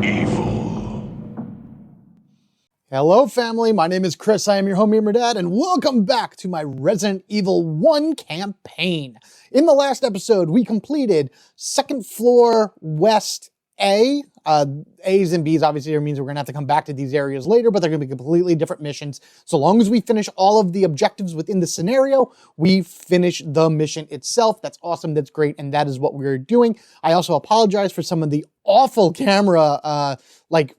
Evil. Hello family, my name is Chris, I am your home gamer dad, and welcome back to my Resident Evil 1 campaign. In the last episode, we completed second floor west A. A's and B's obviously means we're gonna have to come back to these areas later, but they're gonna be completely different missions. So long as we finish all of the objectives within the scenario, we finish the mission itself. That's awesome, that's great, and that is what we're doing. I also apologize for some of the awful camera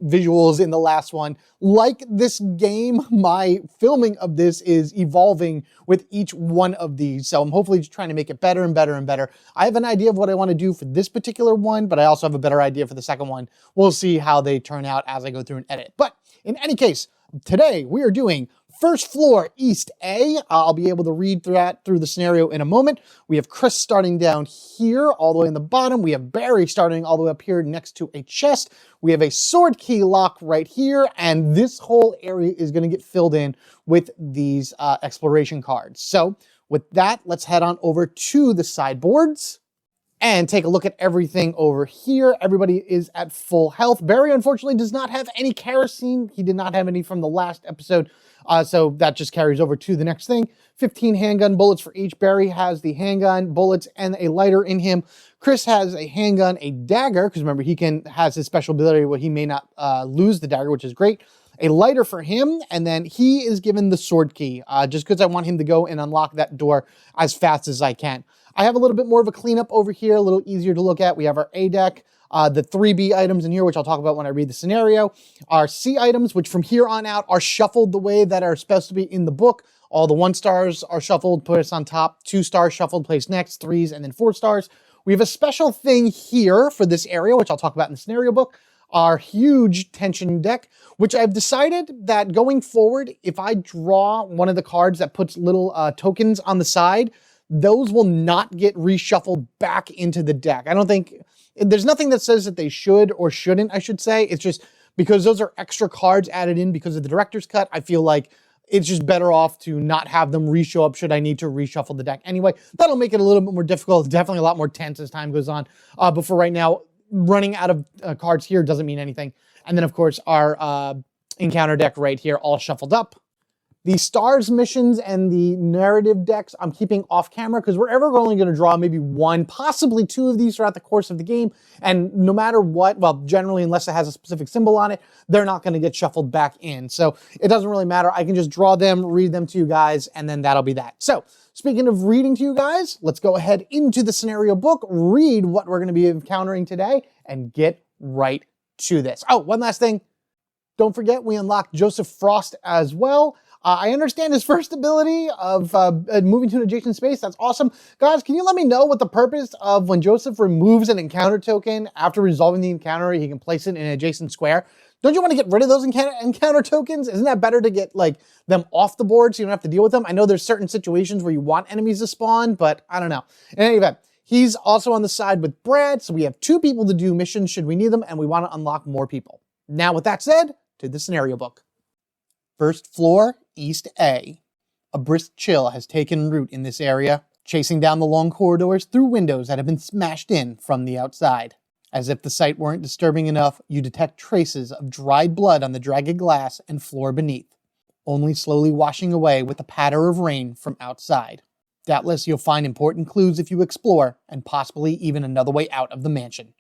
visuals in the last one. Like this game, my filming of this is evolving with each one of these. So I'm hopefully just trying to make it better and better and better. I have an idea of what I want to do for this particular one, but I also have a better idea for the second one. We'll see how they turn out as I go through and edit. But in any case, today we are doing first floor East A. I'll be able to read through the scenario in a moment. We have Chris starting down here all the way in the bottom. We have Barry starting all the way up here next to a chest. We have a sword key lock right here, and this whole area is going to get filled in with these exploration cards. So with that, let's head on over to the sideboards and take a look at everything over here. Everybody is at full health. Barry, unfortunately, does not have any kerosene. He did not have any from the last episode, so that just carries over to the next thing. 15 handgun bullets for each. Barry has the handgun, bullets, and a lighter in him. Chris has a handgun, a dagger, because remember, he has his special ability where he may not lose the dagger, which is great. A lighter for him, and then he is given the sword key, just because I want him to go and unlock that door as fast as I can. I have a little bit more of a cleanup over here, a little easier to look at. We have our A deck, the 3B items in here, which I'll talk about when I read the scenario. Our C items, which from here on out are shuffled the way that are supposed to be in the book. All the 1 stars are shuffled, put us on top. 2 stars shuffled, place next. 3s, and then 4 stars. We have a special thing here for this area, which I'll talk about in the scenario book. Our huge tension deck, which I've decided that going forward, if I draw one of the cards that puts little tokens on the side, those will not get reshuffled back into the deck. I don't think, there's nothing that says that they should or shouldn't, I should say. It's just because those are extra cards added in because of the director's cut, I feel like it's just better off to not have them re-show up should I need to reshuffle the deck anyway. That'll make it a little bit more difficult, definitely a lot more tense as time goes on. But for right now, running out of cards here doesn't mean anything. And then of course our encounter deck right here all shuffled up. The stars missions and the narrative decks I'm keeping off camera because we're only going to draw maybe 1, possibly 2 of these throughout the course of the game. And no matter what, well, generally, unless it has a specific symbol on it, they're not going to get shuffled back in. So it doesn't really matter. I can just draw them, read them to you guys, and then that'll be that. So speaking of reading to you guys, let's go ahead into the scenario book, read what we're going to be encountering today, and get right to this. Oh, one last thing. Don't forget, we unlocked Joseph Frost as well. I understand his first ability of moving to an adjacent space. That's awesome. Guys, can you let me know what the purpose of when Joseph removes an encounter token after resolving the encounter, he can place it in an adjacent square? Don't you want to get rid of those encounter tokens? Isn't that better to get them off the board so you don't have to deal with them? I know there's certain situations where you want enemies to spawn, but I don't know. In any event, he's also on the side with Brad, so we have 2 people to do missions should we need them, and we want to unlock more people. Now, with that said, to the scenario book. First floor, East A. A brisk chill has taken root in this area, chasing down the long corridors through windows that have been smashed in from the outside. As if the sight weren't disturbing enough, you detect traces of dried blood on the jagged glass and floor beneath, only slowly washing away with a patter of rain from outside. Doubtless you'll find important clues if you explore, and possibly even another way out of the mansion.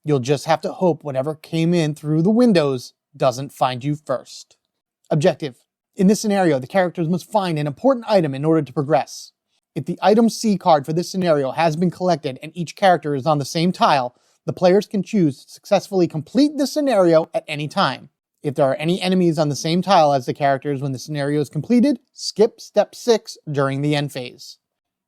You'll just have to hope whatever came in through the windows doesn't find you first. Objective. In this scenario, the characters must find an important item in order to progress. If the item C card for this scenario has been collected and each character is on the same tile, the players can choose to successfully complete the scenario at any time. If there are any enemies on the same tile as the characters when the scenario is completed, skip step 6 during the end phase.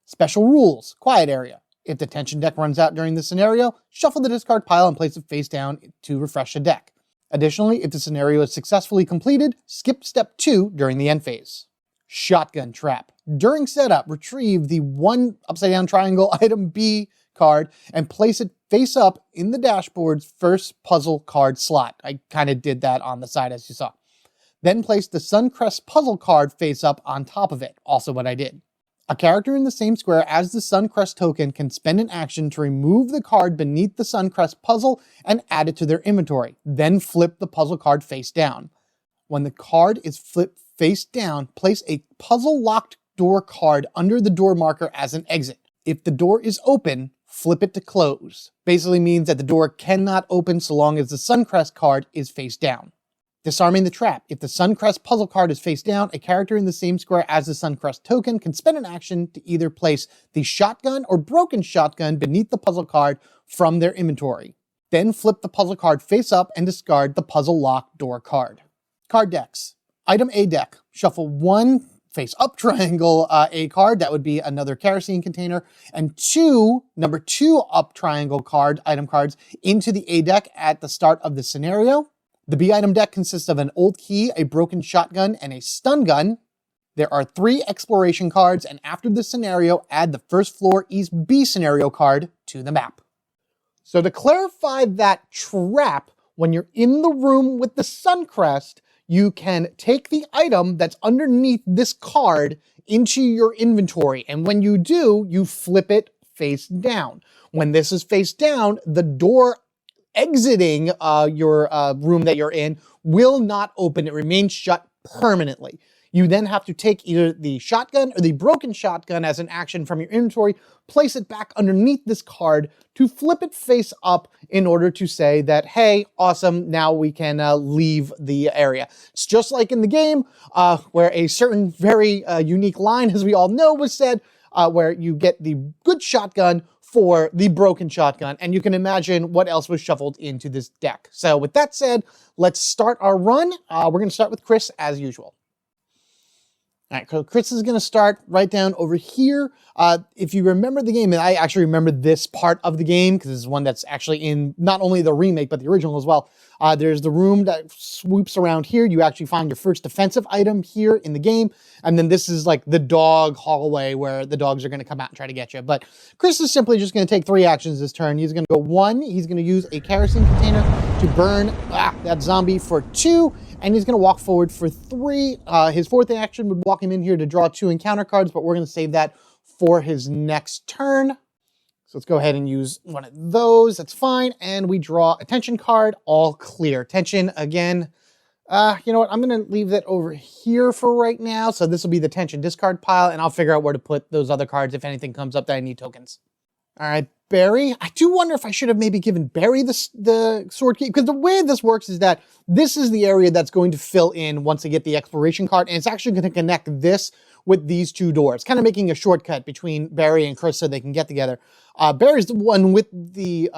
Special rules. Quiet area. If the tension deck runs out during the scenario, shuffle the discard pile and place it face down to refresh the deck. Additionally, if the scenario is successfully completed, skip step 2 during the end phase. Shotgun trap. During setup, retrieve the 1 upside down triangle item B card and place it face up in the dashboard's first puzzle card slot. I kind of did that on the side as you saw. Then place the Suncrest puzzle card face up on top of it, also what I did. A character in the same square as the Suncrest token can spend an action to remove the card beneath the Suncrest puzzle and add it to their inventory, then flip the puzzle card face down. When the card is flipped face down, place a puzzle-locked door card under the door marker as an exit. If the door is open, flip it to close. Basically means that the door cannot open so long as the Suncrest card is face down. Disarming the trap. If the Suncrest puzzle card is face down, a character in the same square as the Suncrest token can spend an action to either place the shotgun or broken shotgun beneath the puzzle card from their inventory. Then flip the puzzle card face up and discard the puzzle lock door card. Card decks. Item A deck. Shuffle one face up triangle A card, that would be another kerosene container, and number two up triangle card, item cards, into the A deck at the start of the scenario. The B item deck consists of an old key, a broken shotgun, and a stun gun. There are 3 exploration cards, and after the scenario, add the first floor East B scenario card to the map. So to clarify that trap, when you're in the room with the Suncrest, you can take the item that's underneath this card into your inventory. And when you do, you flip it face down. When this is face down, the door exiting your room that you're in will not open. It remains shut permanently. You then have to take either the shotgun or the broken shotgun as an action from your inventory, place it back underneath this card to flip it face up in order to say that, hey, awesome, now we can leave the area. It's just like in the game where a certain very unique line, as we all know, was said, where you get the good shotgun for the broken shotgun, and you can imagine what else was shuffled into this deck. So with that said, let's start our run. We're going to start with Chris as usual. All right, so Chris is going to start right down over here. If you remember the game, and I actually remember this part of the game because this is one that's actually in not only the remake, but the original as well. There's the room that swoops around here. You actually find your first defensive item here in the game. And then this is like the dog hallway where the dogs are going to come out and try to get you. But Chris is simply just going to take 3 actions this turn. He's going to go 1, he's going to use a kerosene container to burn that zombie for 2. And he's going to walk forward for 3. His 4th action would walk him in here to draw 2 encounter cards, but we're going to save that for his next turn. So let's go ahead and use one of those. That's fine. And we draw a tension card, all clear. Tension again. You know what? I'm going to leave that over here for right now. So this will be the tension discard pile, and I'll figure out where to put those other cards if anything comes up that I need tokens. All right, Barry. I do wonder if I should have maybe given Barry the sword key, because the way this works is that this is the area that's going to fill in once I get the exploration card, and it's actually going to connect this with these 2 doors, kind of making a shortcut between Barry and Chris so they can get together. Barry's the one with the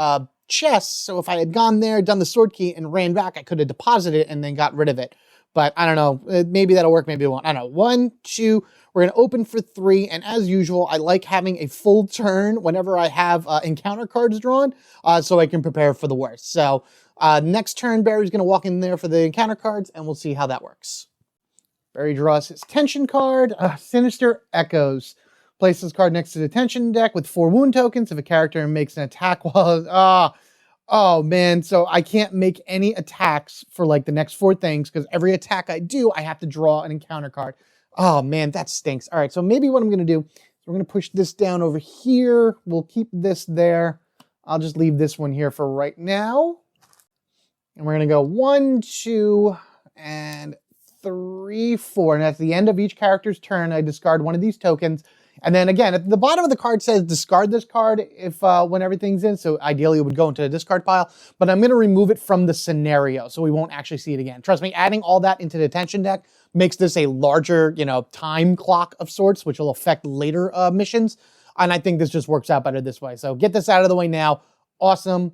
chest, so if I had gone there, done the sword key, and ran back, I could have deposited it and then got rid of it. But I don't know, maybe that'll work, maybe it won't. I don't know. 1, 2, we're going to open for 3, and as usual, I like having a full turn whenever I have encounter cards drawn, so I can prepare for the worst. So next turn, Barry's going to walk in there for the encounter cards, and we'll see how that works. Barry draws his tension card, Sinister Echoes. Place this card next to the tension deck with 4 wound tokens if a character makes an attack while... Oh man, so I can't make any attacks for like the next 4 things because every attack I do, I have to draw an encounter card. Oh man, that stinks. All right, so maybe what I'm going to do is we're going to push this down over here. We'll keep this there. I'll just leave this one here for right now. And we're going to go 1, 2, and 3, 4. And at the end of each character's turn, I discard one of these tokens. And then again, at the bottom of the card says discard this card if when everything's in. So ideally it would go into the discard pile, but I'm going to remove it from the scenario so we won't actually see it again. Trust me, adding all that into the tension deck makes this a larger, time clock of sorts, which will affect later missions. And I think this just works out better this way. So get this out of the way now. Awesome.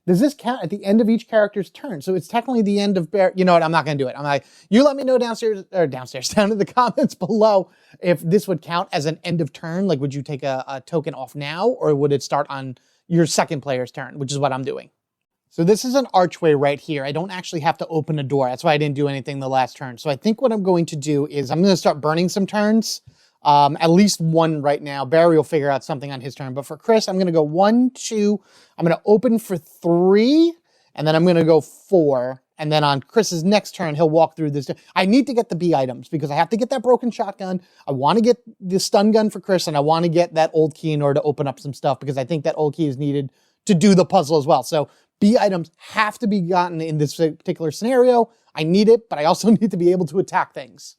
Does this count at the end of each character's turn? So it's technically the end of Bear. You know what? I'm not going to do it. I'm like, you let me know down in the comments below if this would count as an end of turn. Like, would you take a token off now, or would it start on your second player's turn, which is what I'm doing. So this is an archway right here. I don't actually have to open a door. That's why I didn't do anything the last turn. So I think what I'm going to do is I'm going to start burning some turns. At least 1 right now. Barry will figure out something on his turn. But for Chris, I'm going to go 1, 2. I'm going to open for 3. And then I'm going to go 4. And then on Chris's next turn, he'll walk through this. I need to get the B items because I have to get that broken shotgun. I want to get the stun gun for Chris, and I want to get that old key in order to open up some stuff because I think that old key is needed to do the puzzle as well. So B items have to be gotten in this particular scenario. I need it, but I also need to be able to attack things.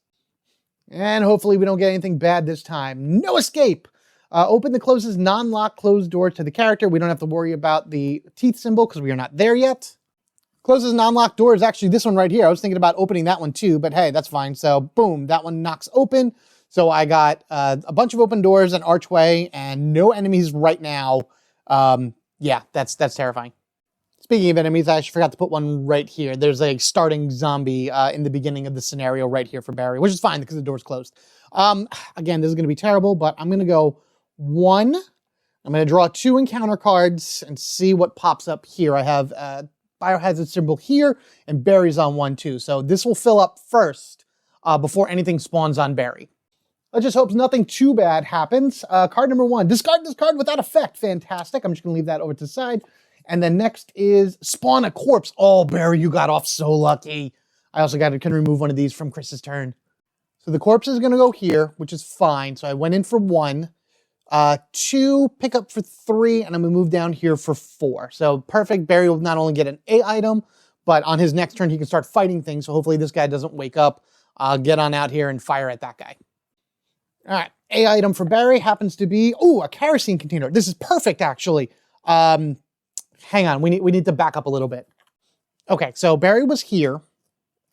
And hopefully we don't get anything bad this time. No escape. Open the closest non-lock closed door to the character. We don't have to worry about the teeth symbol because we are not there yet. Closest non-lock door is actually this one right here. I was thinking about opening that one too, but hey, that's fine. So boom, that one knocks open. So I got a bunch of open doors, an archway, and no enemies right now. Yeah, that's terrifying. Speaking of enemies, I actually forgot to put one right here. There's a starting zombie in the beginning of the scenario right here for Barry, which is fine because the door's closed. Again, this is going to be terrible, but I'm going to go 1. I'm going to draw 2 encounter cards and see what pops up here. I have biohazard symbol here, and Barry's on 1 too. So this will fill up first before anything spawns on Barry. Let's just hope nothing too bad happens. Card number 1, discard this card without effect. Fantastic. I'm just going to leave that over to the side. And then next is spawn a corpse. Oh, Barry, you got off so lucky. I also can remove one of these from Chris's turn. So the corpse is going to go here, which is fine. So I went in for 1. 2, pick up for 3, and I'm going to move down here for 4. So perfect. Barry will not only get an A item, but on his next turn, he can start fighting things. So hopefully this guy doesn't wake up. Get on out here and fire at that guy. All right. A item for Barry happens to be, a kerosene container. This is perfect, actually. Hang on. We need to back up a little bit. Okay. So Barry was here.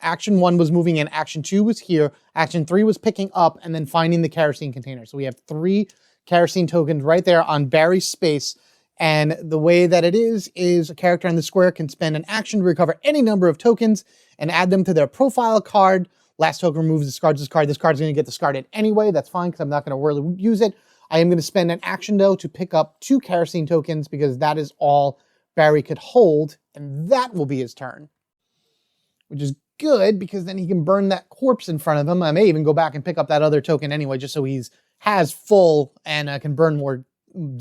Action 1 was moving in. Action 2 was here. Action 3 was picking up and then finding the kerosene container. So we have 3 kerosene tokens right there on Barry's space. And the way that it is a character on the square can spend an action to recover any number of tokens and add them to their profile card. Last token removes, discards this card. This card's going to get discarded anyway. That's fine because I'm not going to really use it. I am going to spend an action, though, to pick up 2 kerosene tokens because that is all Barry could hold, and that will be his turn. Which is good because then he can burn that corpse in front of him. I may even go back and pick up that other token anyway, just so has full and can burn more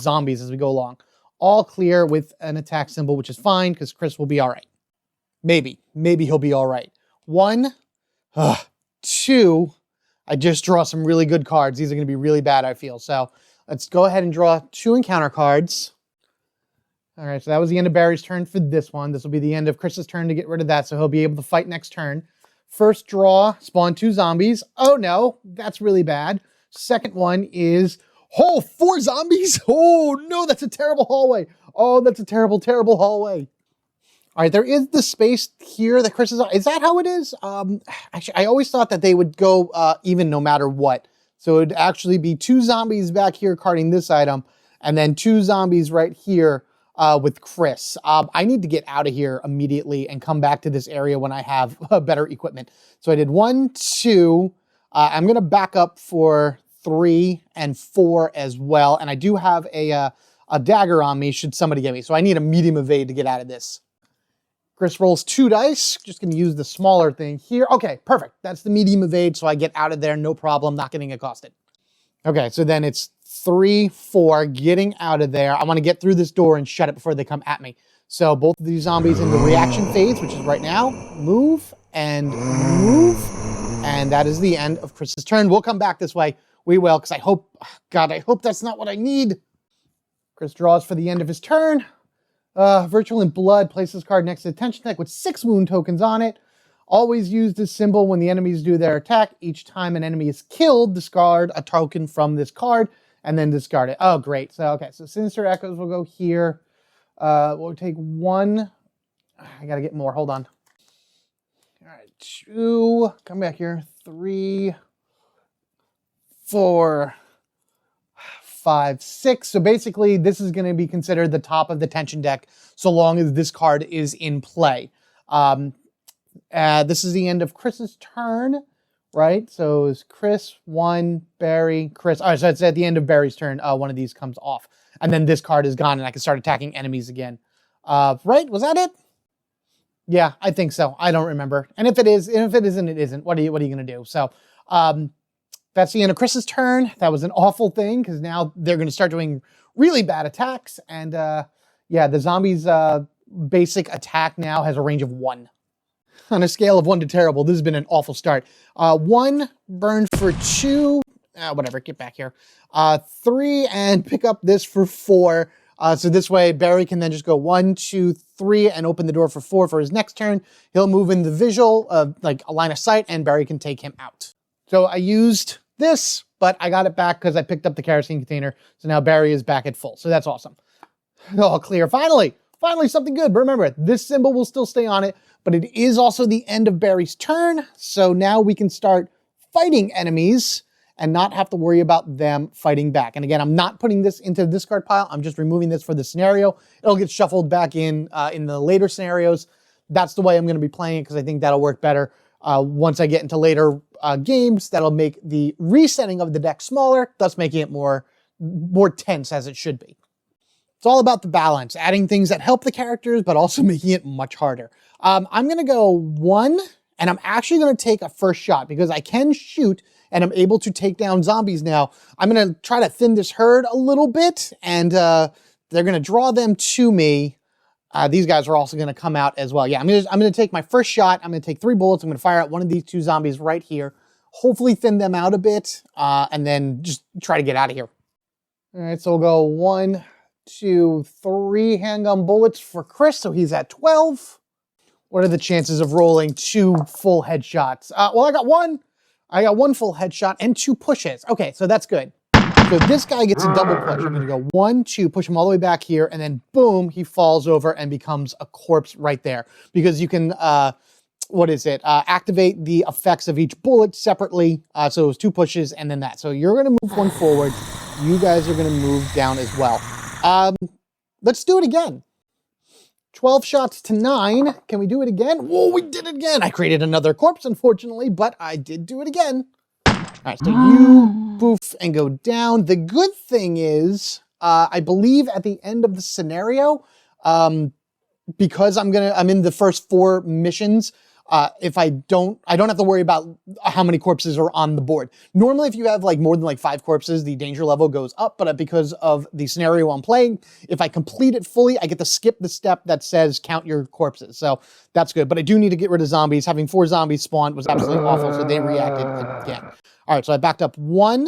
zombies as we go along. All clear with an attack symbol, which is fine because Chris will be all right. Maybe he'll be all right. 1, 2, I just draw some really good cards. These are going to be really bad, I feel. So let's go ahead and draw 2 encounter cards. All right, so that was the end of Barry's turn for this one. This will be the end of Chris's turn to get rid of that, so he'll be able to fight next turn. First draw, spawn 2 zombies. Oh no, that's really bad. Second one is, 4 zombies? Oh no, that's a terrible hallway. Oh, that's a terrible, terrible hallway. All right, there is the space here that Chris is on. Is that how it is? Actually, I always thought that they would go even no matter what. So it would actually be 2 zombies back here carding this item, and then 2 zombies right here with Chris. I need to get out of here immediately and come back to this area when I have better equipment. So I did 1, 2. I'm going to back up for 3 and 4 as well. And I do have a dagger on me should somebody get me. So I need a medium evade to get out of this. Chris rolls 2 dice. Just going to use the smaller thing here. Okay, perfect. That's the medium evade. So I get out of there. No problem. Not getting accosted. Okay, so then it's 3, 4, getting out of there. I want to get through this door and shut it before they come at me. So both of these zombies in the reaction phase, which is right now, move and move. And that is the end of Chris's turn. We'll come back this way. We will, because I hope that's not what I need. Chris draws for the end of his turn. Virtual Blood, place this card next to the tension deck with 6 wound tokens on it. Always use this symbol when the enemies do their attack. Each time an enemy is killed, discard a token from this card and then discard it. Oh, great. So, okay. So Sinister Echoes will go here. We'll take 1. I got to get more. Hold on. All right. 2. Come back here. 3, 4, 5, 6. So basically, this is going to be considered the top of the tension deck so long as this card is in play. This is the end of Chris's turn, right? So it's Chris, 1, Barry, Chris. All right, so it's at the end of Barry's turn. One of these comes off. And then this card is gone, and I can start attacking enemies again. Right? Was that it? Yeah, I think so. I don't remember. And if it is, and if it isn't, it isn't. What are you going to do? So that's the end of Chris's turn. That was an awful thing, because now they're going to start doing really bad attacks. And yeah, the zombies' basic attack now has a range of 1. On a scale of 1 to terrible, this has been an awful start. 1, burn for 2, whatever, get back here. 3, and pick up this for 4. So this way, Barry can then just go 1, 2, 3, and open the door for 4 for his next turn. He'll move in the visual, like a line of sight, and Barry can take him out. So I used this, but I got it back because I picked up the kerosene container. So now Barry is back at full. So that's awesome. All clear. Finally something good. But remember, this symbol will still stay on it, but it is also the end of Barry's turn. So now we can start fighting enemies and not have to worry about them fighting back. And again, I'm not putting this into the discard pile. I'm just removing this for the scenario. It'll get shuffled back in the later scenarios. That's the way I'm going to be playing it because I think that'll work better. Once I get into later games, that'll make the resetting of the deck smaller, thus making it more tense as it should be. It's all about the balance, adding things that help the characters, but also making it much harder. I'm going to go 1, and I'm actually going to take a first shot because I can shoot and I'm able to take down zombies now. I'm going to try to thin this herd a little bit, and they're going to draw them to me. These guys are also going to come out as well. Yeah, I'm going to take my first shot. I'm going to take 3 bullets. I'm going to fire at one of these 2 zombies right here. Hopefully thin them out a bit, and then just try to get out of here. All right, so we'll go 1, 2, 3 handgun bullets for Chris, so he's at 12. What are the chances of rolling 2 full headshots? Well, I got 1. I got 1 full headshot and 2 pushes. Okay, so that's good. So this guy gets a double push. I'm gonna go 1, 2, push him all the way back here, and then boom, he falls over and becomes a corpse right there. Because you can, activate the effects of each bullet separately. So it was 2 pushes and then that. So you're gonna move 1 forward. You guys are gonna move down as well. Let's do it again. 12 shots to 9. Can we do it again? Whoa, we did it again. I created another corpse, unfortunately, but I did do it again. All right, so you poof and go down. The good thing is, I believe at the end of the scenario, because I'm in the first 4 missions, if I don't have to worry about how many corpses are on the board. Normally, if you have like more than like 5 corpses, the danger level goes up, but because of the scenario I'm playing, if I complete it fully, I get to skip the step that says count your corpses. So that's good, but I do need to get rid of zombies. Having 4 zombies spawned was absolutely awful, so they reacted again. All right, so I backed up 1.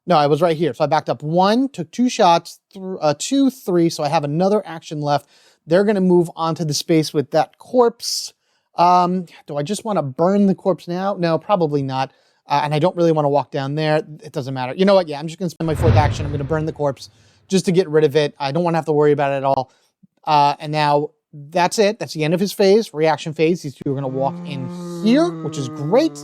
No, I was right here. So I backed up 1, took 2 shots, 2, 3, so I have another action left. They're gonna move onto the space with that corpse. Do I just want to burn the corpse now? No, probably not. And I don't really want to walk down there. It doesn't matter. You know what? Yeah, I'm just going to spend my 4th action. I'm going to burn the corpse just to get rid of it. I don't want to have to worry about it at all. And now that's it. That's the end of his phase, reaction phase. These 2 are going to walk in here, which is great.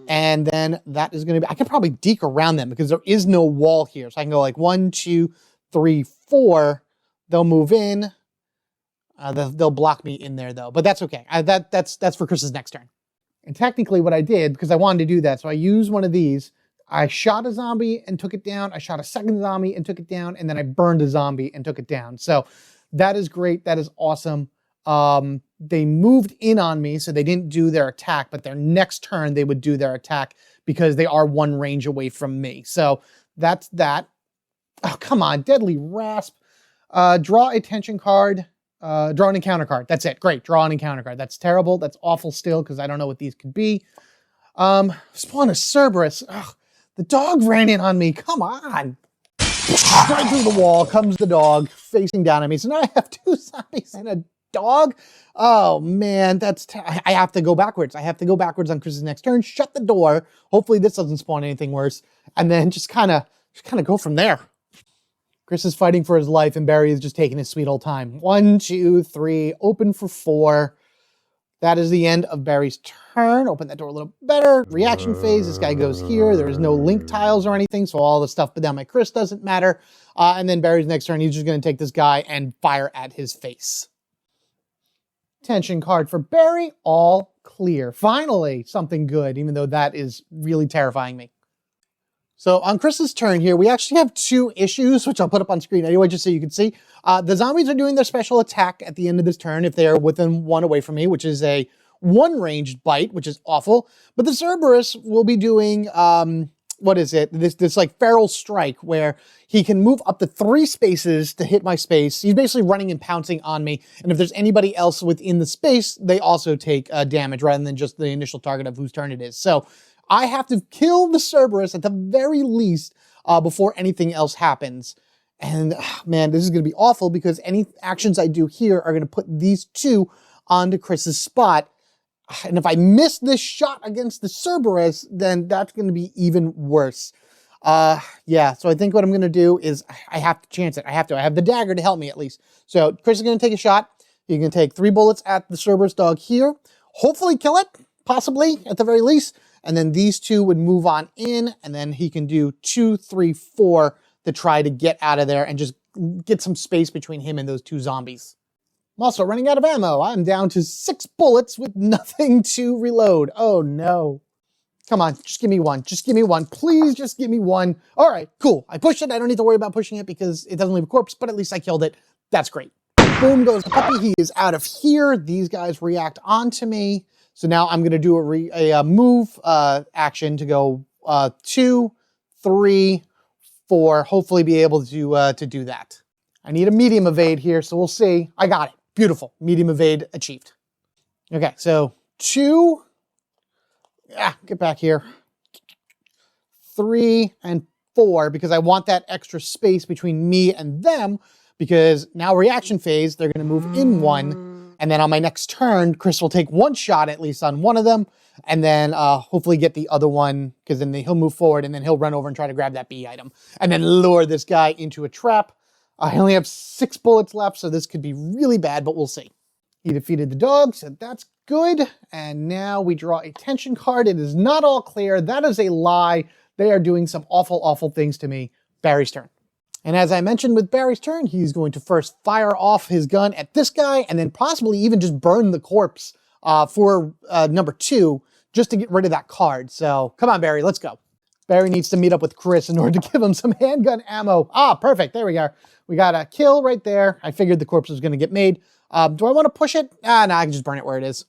And then that is going to be, I could probably deke around them because there is no wall here. So I can go like 1, 2, 3, 4. They'll move in. They'll block me in there though, but that's okay. That's for Chris's next turn. And technically what I did, because I wanted to do that, so I used one of these. I shot a zombie and took it down. I shot a second zombie and took it down. And then I burned a zombie and took it down. So that is great. That is awesome. They moved in on me, so they didn't do their attack, but their next turn they would do their attack because they are 1 range away from me. So that's that. Oh, come on, Deadly Rasp. Draw a tension card. Draw an encounter card. That's it. Great. Draw an encounter card. That's terrible. That's awful still because I don't know what these could be. Spawn a Cerberus. Ugh, the dog ran in on me. Come on. Right through the wall comes the dog facing down at me. So now I have 2 zombies and a dog. Oh man, I have to go backwards. I have to go backwards on Chris's next turn. Shut the door. Hopefully this doesn't spawn anything worse. And then just kind of go from there. Chris is fighting for his life, and Barry is just taking his sweet old time. 1, 2, 3, open for 4. That is the end of Barry's turn. Open that door a little better. Reaction phase, this guy goes here. There is no link tiles or anything, so all the stuff down by Chris doesn't matter. And then Barry's next turn, he's just going to take this guy and fire at his face. Tension card for Barry, all clear. Finally, something good, even though that is really terrifying me. So on Chris's turn here, we actually have 2 issues, which I'll put up on screen anyway, just so you can see. The zombies are doing their special attack at the end of this turn if they're within 1 away from me, which is a 1 ranged bite, which is awful. But the Cerberus will be doing what is it? This like feral strike where he can move up to 3 spaces to hit my space. He's basically running and pouncing on me. And if there's anybody else within the space, they also take damage rather than just the initial target of whose turn it is. So I have to kill the Cerberus at the very least before anything else happens. And man, this is going to be awful because any actions I do here are going to put these 2 onto Chris's spot. And if I miss this shot against the Cerberus, then that's going to be even worse. Yeah, so I think what I'm going to do is I have to chance it. I have the dagger to help me at least. So Chris is going to take a shot. He can take 3 bullets at the Cerberus dog here. Hopefully kill it, possibly at the very least. And then these 2 would move on in, and then he can do 2, 3, 4 to try to get out of there and just get some space between him and those 2 zombies. I'm also running out of ammo. I'm down to 6 bullets with nothing to reload. Oh no. Come on, just give me one. Just give me one. Please just give me one. All right, cool. I pushed it. I don't need to worry about pushing it because it doesn't leave a corpse, but at least I killed it. That's great. Boom goes the puppy. He is out of here. These guys react onto me. So now I'm going to do a move action to go 2, 3, 4. Hopefully be able to do that. I need a medium evade here, so we'll see. I got it. Beautiful. Medium evade achieved. Okay, so 2. Get back here. 3 and 4, because I want that extra space between me and them, because now reaction phase, they're going to move in 1, and then on my next turn, Chris will take 1 shot at least on one of them, and then hopefully get the other one, because then he'll move forward, and then he'll run over and try to grab that B item, and then lure this guy into a trap. I only have 6 bullets left, so this could be really bad, but we'll see. He defeated the dog, so that's good. And now we draw a tension card. It is not all clear. That is a lie. They are doing some awful, awful things to me. Barry's turn. And as I mentioned with Barry's turn, he's going to first fire off his gun at this guy and then possibly even just burn the corpse for number 2 just to get rid of that card. So come on, Barry, let's go. Barry needs to meet up with Chris in order to give him some handgun ammo. Ah, perfect. There we go. We got a kill right there. I figured the corpse was going to get made. Do I want to push it? No, I can just burn it where it is.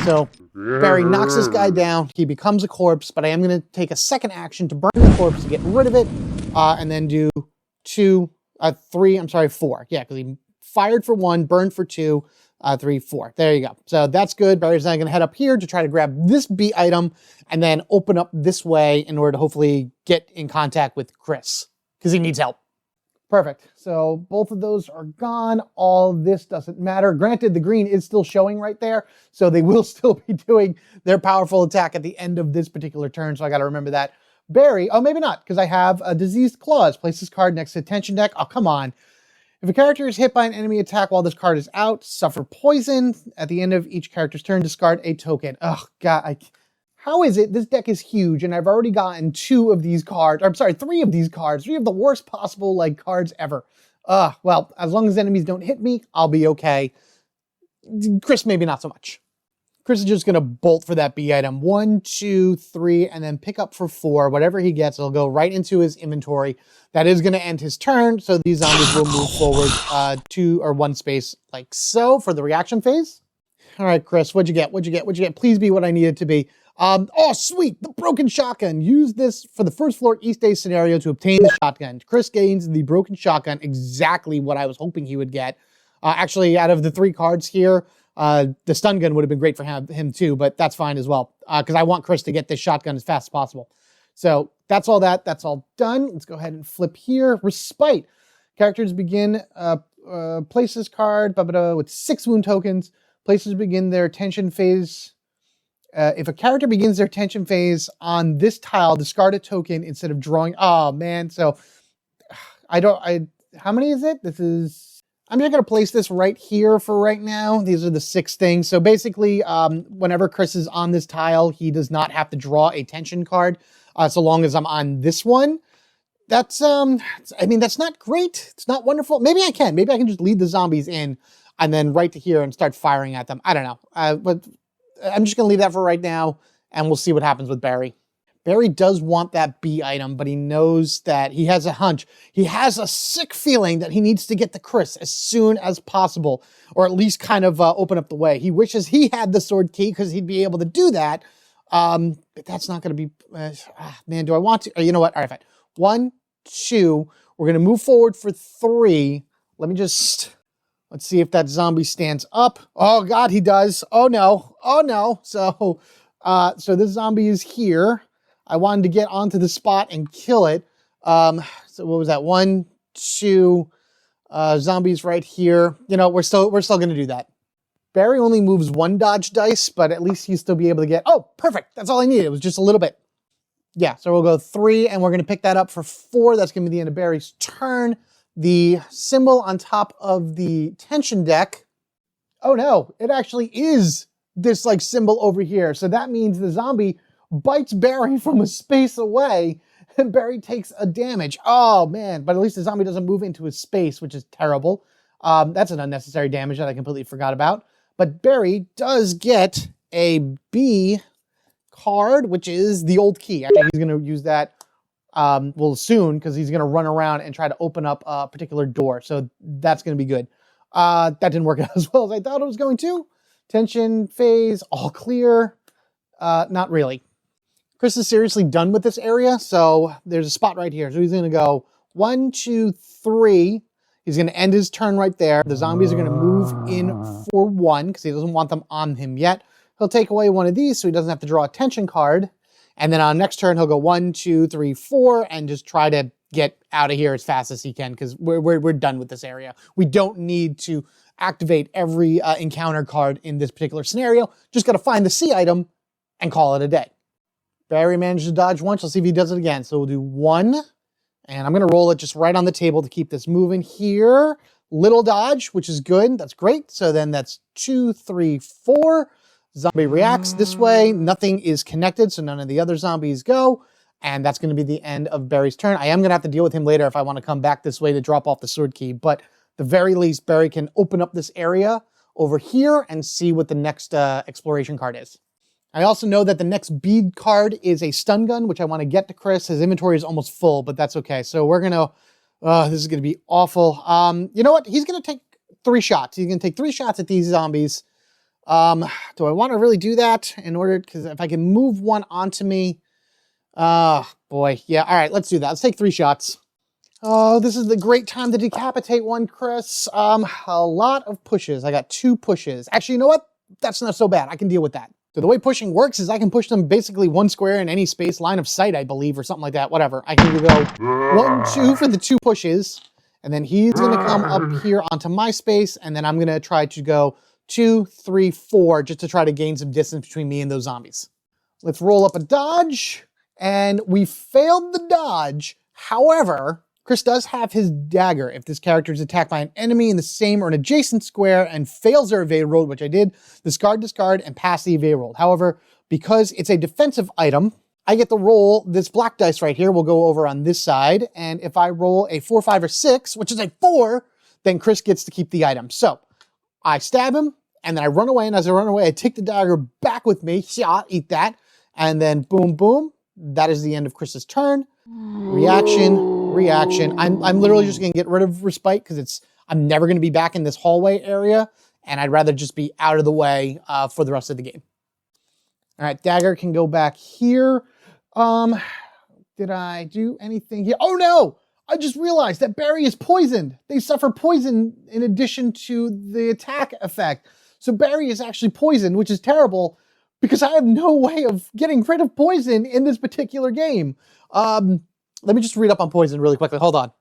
So Barry knocks this guy down. He becomes a corpse, but I am going to take a second action to burn the corpse to get rid of it, and then do 4. Yeah, because he fired for 1, burned for 2, 3, 4. There you go. So that's good. Barry's now going to head up here to try to grab this B item and then open up this way in order to hopefully get in contact with Chris because he needs help. Perfect. So both of those are gone. All this doesn't matter. Granted, the green is still showing right there, so they will still be doing their powerful attack at the end of this particular turn, so I got to remember that. Barry, oh, maybe not, because I have a Diseased Claws. Place this card next to the tension deck. Oh, come on. If a character is hit by an enemy attack while this card is out, suffer poison. At the end of each character's turn, discard a token. Oh, God. How is it? This deck is huge, and I've already gotten 2 of these cards. Or, I'm sorry, 3 of these cards. 3 of the worst possible cards ever. Well, as long as enemies don't hit me, I'll be okay. Chris, maybe not so much. Chris is just going to bolt for that B item. 1, 2, 3, and then pick up for 4. Whatever he gets, it'll go right into his inventory. That is going to end his turn, so these zombies will move forward 2 or 1 space like so for the reaction phase. All right, Chris, what'd you get? What'd you get? What'd you get? Please be what I needed to be. Oh, sweet, the broken shotgun. Use this for the first floor East Day scenario to obtain the shotgun. Chris gains the broken shotgun, exactly what I was hoping he would get. Actually, out of the 3 cards here, the stun gun would have been great for him too, but that's fine as well, because I want Chris to get this shotgun as fast as possible. So that's all that. That's all done. Let's go ahead and flip here. Respite. Characters begin, place this card with 6 wound tokens. Places begin their tension phase. If a character begins their tension phase on this tile, discard a token instead of drawing. Oh man, so how many is it? I'm just gonna place this right here for right now. These are the 6 things. So basically, whenever Chris is on this tile, he does not have to draw a tension card, so long as I'm on this one. That's, I mean, that's not great. It's not wonderful. Maybe I can just lead the zombies in and then right to here and start firing at them. I don't know, but I'm just going to leave that for right now, and we'll see what happens with Barry. Barry does want that B item, but he knows that he has a hunch. He has a sick feeling that he needs to get to Chris as soon as possible, or at least kind of open up the way. He wishes he had the sword key because he'd be able to do that, But that's not going to be, man, do I want to? You know what? All right, fine. 1, 2. We're going to move forward for 3. Let me just, let's see if that zombie stands up. Oh, God, he does. Oh, no. Oh, no. So this zombie is here. I wanted to get onto the spot and kill it. So what was that? 1, 2, zombies right here. You know, we're still going to do that. Barry only moves 1 dodge dice, but at least he'll still be able to get, oh, perfect. That's all I needed. It was just a little bit. Yeah, so we'll go 3, and we're going to pick that up for 4. That's going to be the end of Barry's turn. The symbol on top of the tension deck, oh no, it actually is this like symbol over here. So that means the zombie bites Barry from a space away, and Barry takes a damage. Oh man, but at least the zombie doesn't move into his space, which is terrible. That's an unnecessary damage that I completely forgot about. But Barry does get a B card, which is the old key. Actually, he's going to use that well soon, because he's going to run around and try to open up a particular door. So that's going to be good. That didn't work out as well as I thought it was going to. Tension phase, all clear. Not really. Chris is seriously done with this area, so there's a spot right here. So he's going to go 1, 2, 3. He's going to end his turn right there. The zombies are going to move in for 1 because he doesn't want them on him yet. He'll take away one of these so he doesn't have to draw a tension card. And then on next turn, he'll go 1, 2, 3, 4 and just try to get out of here as fast as he can because we're done with this area. We don't need to activate every encounter card in this particular scenario. Just got to find the C item and call it a day. Barry managed to dodge once. Let's see if he does it again. So we'll do 1. And I'm going to roll it just right on the table to keep this moving here. Little dodge, which is good. That's great. So then that's 2, 3, 4. Zombie reacts this way. Nothing is connected, so none of the other zombies go. And that's going to be the end of Barry's turn. I am going to have to deal with him later if I want to come back this way to drop off the sword key. But at the very least, Barry can open up this area over here and see what the next exploration card is. I also know that the next bead card is a stun gun, which I want to get to Chris. His inventory is almost full, but that's okay. So we're going to, this is going to be awful. You know what? He's going to take 3 shots. He's going to take 3 shots at these zombies. Do I want to really do that in order, because if I can move one onto me, boy. Yeah. All right, let's do that. Let's take 3 shots. Oh, this is the great time to decapitate one, Chris. A lot of pushes. I got 2 pushes. Actually, you know what? That's not so bad. I can deal with that. So the way pushing works is I can push them basically 1 square in any space, line of sight, I believe, or something like that. Whatever. I can go 1, 2 for the 2 pushes, and then he's going to come up here onto my space, and then I'm going to try to go 2, 3, 4, just to try to gain some distance between me and those zombies. Let's roll up a dodge, and we failed the dodge. However, Chris does have his dagger. If this character is attacked by an enemy in the same or an adjacent square and fails their evade roll, which I did, discard, and pass the evade roll. However, because it's a defensive item, I get to roll this black dice right here. We'll go over on this side. And if I roll a 4, 5, or 6, which is a 4, then Chris gets to keep the item. So I stab him, and then I run away. And as I run away, I take the dagger back with me. Shot, eat that. And then boom, boom. That is the end of Chris's turn. Reaction. I'm literally just going to get rid of Respite because I'm never going to be back in this hallway area, and I'd rather just be out of the way for the rest of the game. All right, dagger can go back here. Did I do anything here? Oh no! I just realized that Barry is poisoned. They suffer poison in addition to the attack effect. So Barry is actually poisoned, which is terrible because I have no way of getting rid of poison in this particular game. Let me just read up on poison really quickly. Hold on.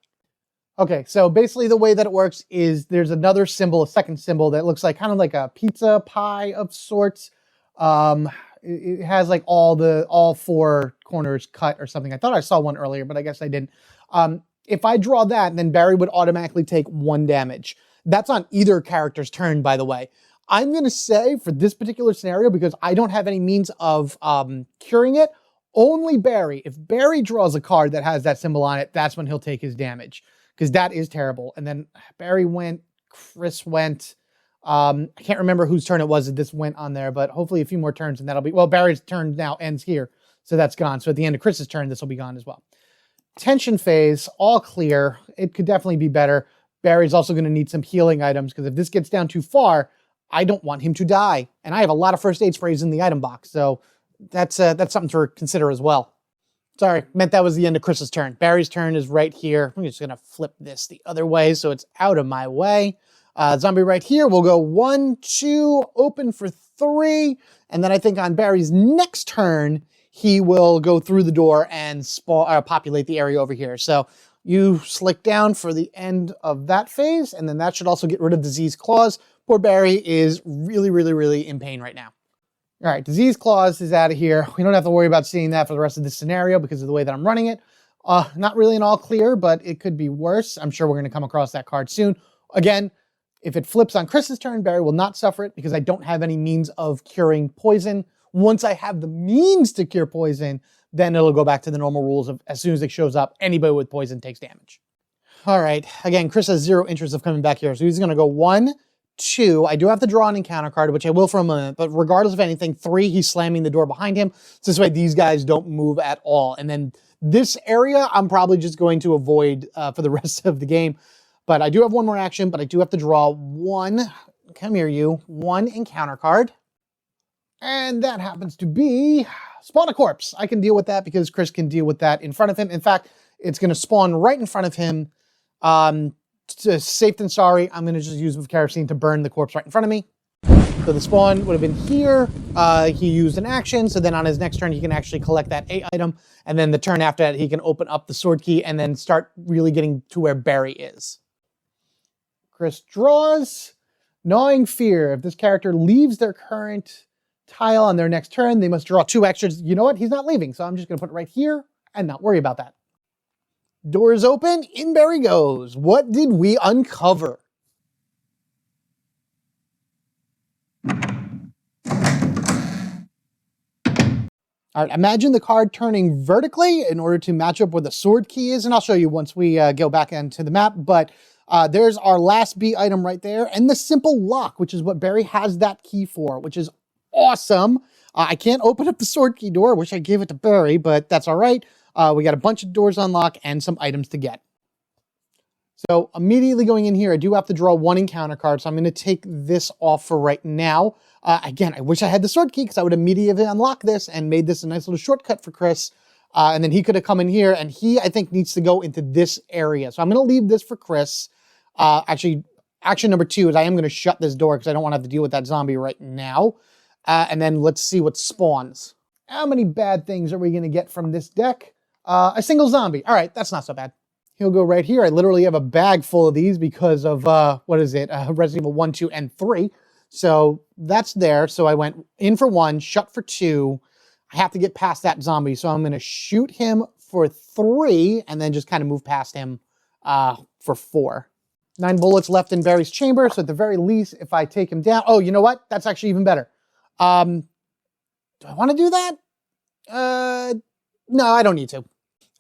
Okay, so basically the way that it works is there's another symbol, a second symbol that looks like kind of like a pizza pie of sorts. It has like all 4 corners cut or something. I thought I saw one earlier, but I guess I didn't. If I draw that, then Barry would automatically take 1 damage. That's on either character's turn, by the way. I'm going to say for this particular scenario, because I don't have any means of curing it, only Barry. If Barry draws a card that has that symbol on it, that's when he'll take his damage, because that is terrible. And then Barry went, Chris went. I can't remember whose turn it was that this went on there, but hopefully a few more turns and that'll be, well, Barry's turn now ends here. So that's gone. So at the end of Chris's turn, this will be gone as well. Tension phase, all clear. It could definitely be better. Barry's also going to need some healing items, because if this gets down too far, I don't want him to die. And I have a lot of first aid sprays in the item box. So that's something to consider as well. Sorry, meant that was the end of Chris's turn. Barry's turn is right here. I'm just gonna flip this the other way so it's out of my way. Zombie right here, we'll go 1, 2, open for 3, and then I think on Barry's next turn, he will go through the door and populate the area over here. So you slick down for the end of that phase, and then that should also get rid of Disease Claws. Poor Barry is really, really, really in pain right now. All right, Disease Claws is out of here. We don't have to worry about seeing that for the rest of this scenario because of the way that I'm running it. Not really an all clear, but it could be worse. I'm sure we're going to come across that card soon. Again, if it flips on Chris's turn, Barry will not suffer it because I don't have any means of curing poison. Once I have the means to cure poison, then it'll go back to the normal rules of as soon as it shows up, anybody with poison takes damage. All right, again, Chris has zero interest of coming back here, so he's going to go 1, 2. I do have to draw an encounter card, which I will for a moment, but regardless of anything, 3, he's slamming the door behind him. So this way these guys don't move at all. And then this area, I'm probably just going to avoid for the rest of the game. But I do have one more action, but I do have to draw 1, come here you, 1 encounter card. And that happens to be Spawn a Corpse. I can deal with that because Chris can deal with that in front of him. In fact, it's going to spawn right in front of him. Safe than sorry, I'm going to just use kerosene to burn the corpse right in front of me. So the spawn would have been here. He used an action, so then on his next turn, he can actually collect that A item. And then the turn after that, he can open up the sword key and then start really getting to where Barry is. Chris draws. Gnawing Fear. If this character leaves their current tile on their next turn, they must draw 2 extras. You know what? He's not leaving, so I'm just going to put it right here and not worry about that. Door is open. In Barry goes. What did we uncover? All right, imagine the card turning vertically in order to match up where the sword key is, and I'll show you once we go back into the map, but there's our last B item right there, and the simple lock, which is what Barry has that key for, which is awesome. I can't open up the sword key door. Wish I gave it to Barry, but that's all right. We got a bunch of doors unlocked and some items to get. So immediately going in here, I do have to draw 1 encounter card, so I'm going to take this off for right now. Again, I wish I had the sword key because I would immediately unlock this and made this a nice little shortcut for Chris. And then he could have come in here, and he, I think, needs to go into this area. So I'm going to leave this for Chris. Actually, action number 2 is I am going to shut this door because I don't want to have to deal with that zombie right now. And then let's see what spawns. How many bad things are we going to get from this deck? A single zombie. All right, that's not so bad. He'll go right here. I literally have a bag full of these because of, what is it? Resident Evil 1, 2, and 3. So that's there. So I went in for 1, shut for 2. I have to get past that zombie. So I'm going to shoot him for 3 and then just kind of move past him for 4. 9 bullets left in Barry's chamber. So at the very least, if I take him down... Oh, you know what? That's actually even better. Do I want to do that? No, I don't need to.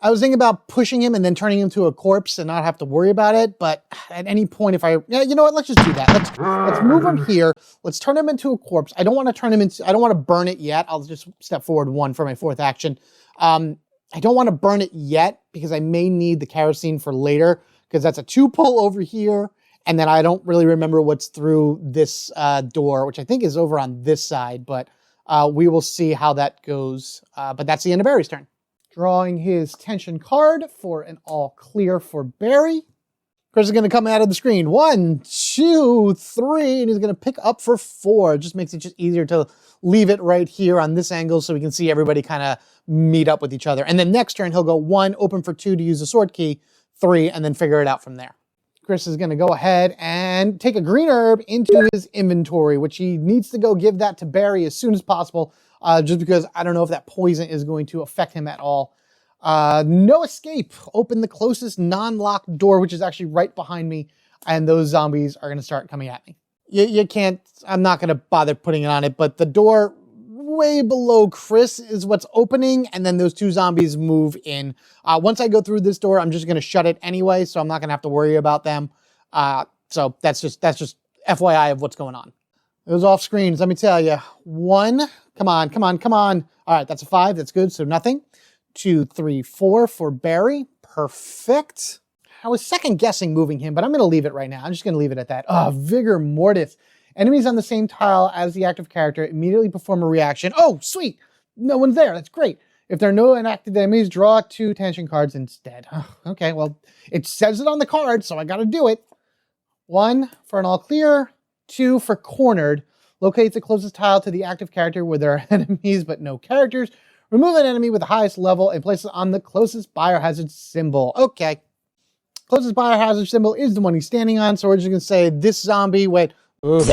I was thinking about pushing him and then turning him to a corpse and not have to worry about it. But at any point, if yeah, you know what? Let's just do that. Let's move him here. Let's turn him into a corpse. I don't want to turn him into, I don't want to burn it yet. I'll just step forward 1 for my 4th action. I don't want to burn it yet because I may need the kerosene for later because that's a 2 pull over here. And then I don't really remember what's through this door, which I think is over on this side, but we will see how that goes. But that's the end of Barry's turn. Drawing his tension card for an all clear for Barry. Chris is going to come out of the screen. 1, 2, 3, and he's going to pick up for 4. It just makes it just easier to leave it right here on this angle so we can see everybody kind of meet up with each other. And then next turn, he'll go 1, open for 2 to use the sword key, 3, and then figure it out from there. Chris is going to go ahead and take a green herb into his inventory, which he needs to go give that to Barry as soon as possible, just because I don't know if that poison is going to affect him at all. No escape. Open the closest non-locked door, which is actually right behind me, and those zombies are going to start coming at me. You can't, I'm not going to bother putting it on it, but the door way below Chris is what's opening, and then those 2 zombies move in. Once I go through this door, I'm just going to shut it anyway, so I'm not going to have to worry about them. So that's just FYI of what's going on. Those off screens, let me tell you. 1, come on, come on, come on. All right, that's a 5, that's good, so nothing. 2, 3, 4 for Barry, perfect. I was second guessing moving him, but I'm going to leave it right now. I'm just going to leave it at that. Vigor Mortis. Enemies on the same tile as the active character immediately perform a reaction. Oh, sweet. No one's there. That's great. If there are no inactive enemies, draw 2 tension cards instead. Okay, well, it says it on the card, so I got to do it. 1 for an all clear, 2 for cornered. Locate the closest tile to the active character where there are enemies but no characters. Remove an enemy with the highest level and place it on the closest biohazard symbol. Okay. Closest biohazard symbol is the one he's standing on, so we're just going to say this zombie, wait. Okay.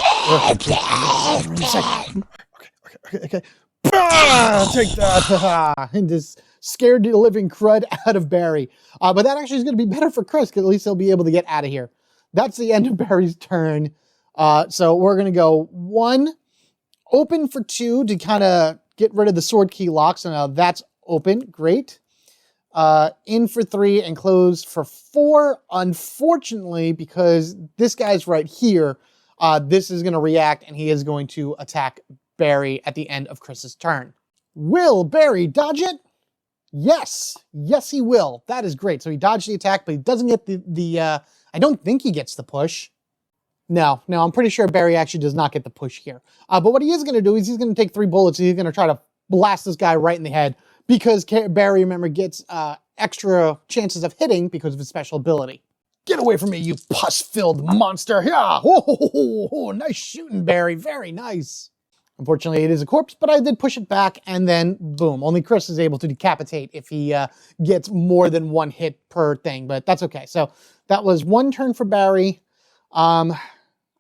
Take that. And just scared the living crud out of Barry. But that actually is going to be better for Chris, because at least he'll be able to get out of here. That's the end of Barry's turn. So we're going to go 1, open for 2 to kind of get rid of the sword key lock. So now that's open. Great. In for 3 and close for 4. Unfortunately, because this guy's right here, this is going to react and he is going to attack Barry at the end of Chris's turn. Will Barry dodge it? Yes. Yes, he will. That is great. So he dodged the attack, but he doesn't get the I don't think he gets the push. No, I'm pretty sure Barry actually does not get the push here. But what he is going to do is he's going to take 3 bullets and he's going to try to blast this guy right in the head, because Barry, remember, gets extra chances of hitting because of his special ability. Get away from me, you pus-filled monster. Yeah, nice shooting, Barry. Very nice. Unfortunately, it is a corpse, but I did push it back, and then, boom. Only Chris is able to decapitate if he gets more than 1 hit per thing, but that's okay. So that was 1 turn for Barry.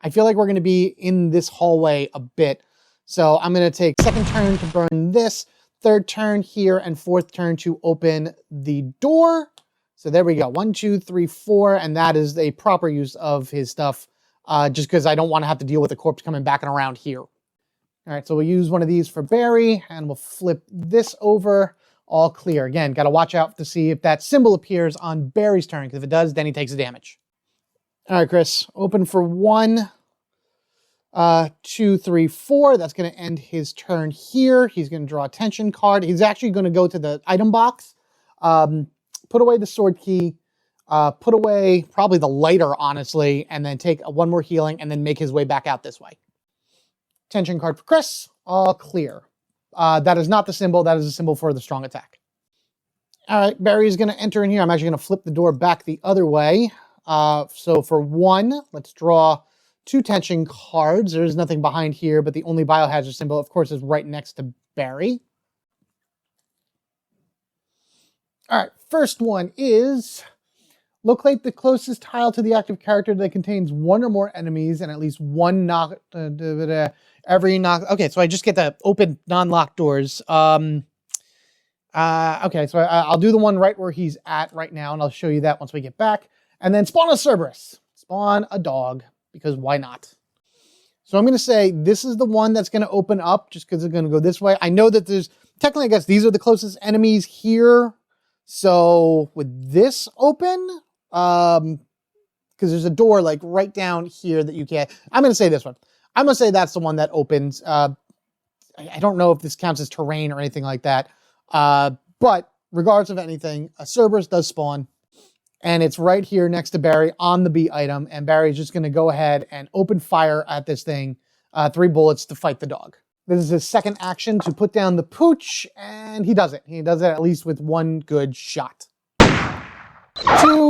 I feel like we're going to be in this hallway a bit. So I'm going to take 2nd turn to burn this, 3rd turn here, and 4th turn to open the door. So there we go. 1, 2, 3, 4, and that is a proper use of his stuff, just because I don't want to have to deal with the corpse coming back and around here. All right, so we'll use one of these for Barry, and we'll flip this over. All clear. Again, got to watch out to see if that symbol appears on Barry's turn, because if it does, then he takes the damage. All right, Chris, open for 1, 2, 3, 4. That's going to end his turn here. He's going to draw a tension card. He's actually going to go to the item box, put away the sword key, put away probably the lighter, honestly, and then take 1 more healing and then make his way back out this way. Tension card for Chris, all clear. That is not the symbol. That is a symbol for the strong attack. All right, Barry's going to enter in here. I'm actually going to flip the door back the other way. So for 1, let's draw 2 tension cards. There's nothing behind here, but the only biohazard symbol, of course, is right next to Barry. All right, first one is locate the closest tile to the active character that contains 1 or more enemies and at least 1 knock. Every knock. Okay, so I just get to open non-locked doors. Okay, so I'll do the one right where he's at right now, and I'll show you that once we get back. And then spawn a Cerberus. Spawn a dog, because why not? So I'm going to say this is the one that's going to open up, just because it's going to go this way. I know that there's, technically, I guess these are the closest enemies here. So would this open? Because there's a door like right down here that you can't. I'm going to say this one. I'm going to say that's the one that opens. I don't know if this counts as terrain or anything like that. But regardless of anything, a Cerberus does spawn. And it's right here next to Barry on the B item. And Barry's just going to go ahead and open fire at this thing. 3 bullets to fight the dog. This is his 2nd action to put down the pooch. And he does it. He does it at least with 1 good shot. 2,